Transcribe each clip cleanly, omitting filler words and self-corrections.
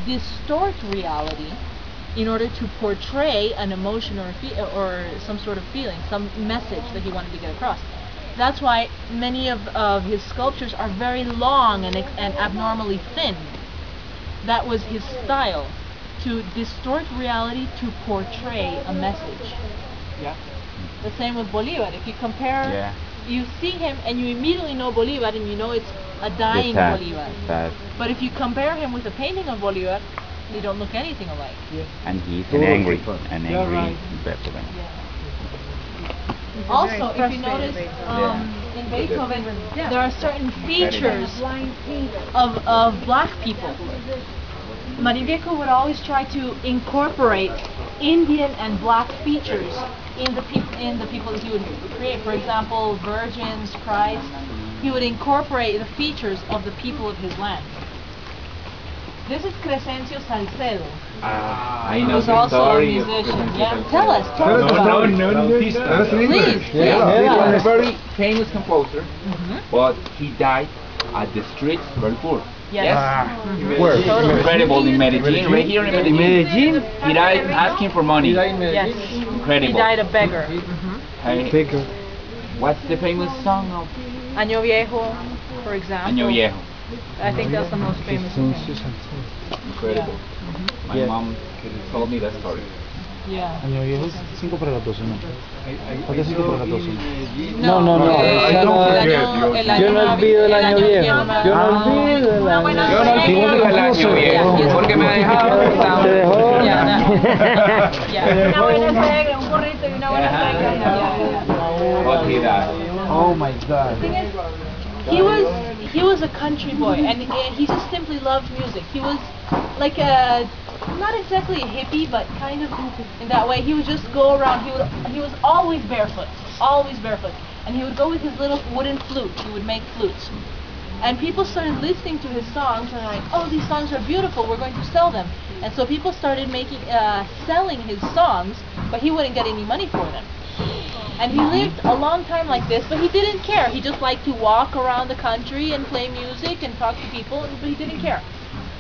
distort reality in order to portray an emotion or some sort of feeling, some message that he wanted to get across. That's why many of his sculptures are very long and abnormally thin. That was his style, to distort reality to portray a message. Yeah. The same with Bolivar. If you compare, you see him and you immediately know Bolivar and you know it's a dying Bolivar. But if you preparing him with a painting of Bolivar, they don't look anything alike. Yeah. And he's an angry president. Also, if you notice, in Beethoven, there are certain features of black people. Marin Vieco would always try to incorporate Indian and black features in the people that he would create. For example, virgins, Christ. He would incorporate the features of the people of his land. This is Museo Salsipuedes. I He was also a musician. Yeah, tell us about it. No, Please. He was a very famous composer, but he died at the streets, very poor. Yes. Where? Incredible, in Medellin, right here in Medellin. He died asking for money. Yes. Incredible. He died a beggar. Beggar. What's the famous song of? Año Viejo, for example. Año Viejo. I think that's the most famous one. Incredible. My mom told me that story. Yeah. Año Viejo es 5 para las 12, ¿no? ¿Falta 5 para las 12? No. Yo no olvido el Año Viejo. Yo no olvido el Año Viejo. Yo no olvido el Año Viejo, porque me dejaron. Te dejó. Una buena suegra, un burrito y una buena suegra. Oh my God. The thing is, he was a country boy, and he just simply loved music. He was like not exactly a hippie, but kind of in that way. He would just go around. He was always barefoot, and he would go with his little wooden flute. He would make flutes, and people started listening to his songs and like, oh, these songs are beautiful. We're going to sell them. And so people started selling his songs, but he wouldn't get any money for them. And he lived a long time like this, but he didn't care. He just liked to walk around the country and play music and talk to people, but he didn't care.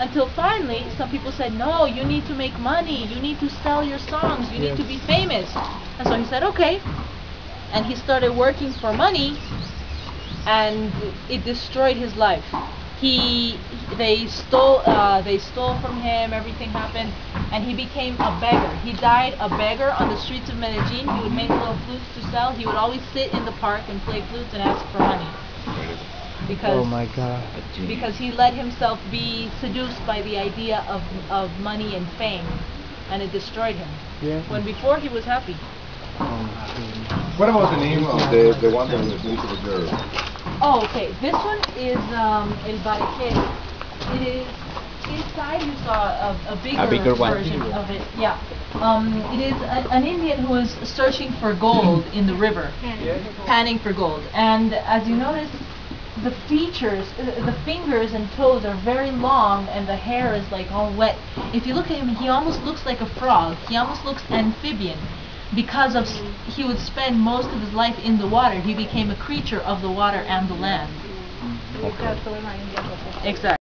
Until finally, some people said, no, you need to make money, you need to sell your songs, you need to be famous. And so he said, okay. And he started working for money, and it destroyed his life. They stole from him, everything happened, and he became a beggar. He died a beggar on the streets of Medellin. He would make little flutes to sell. He would always sit in the park and play flutes and ask for money. Because, oh my God. Because he let himself be seduced by the idea of money and fame, and it destroyed him. Yeah. When before he was happy. What about the name of the one that was made to the girl? Oh, okay. This one is El Barquero. It is inside. You saw a bigger version of it. Yeah. It is an Indian who is searching for gold in the river, panning for gold. And as you notice, the features, the fingers and toes are very long, and the hair is like all wet. If you look at him, he almost looks like a frog. He almost looks amphibian. Because he would spend most of his life in the water, he became a creature of the water and the land. Exactly.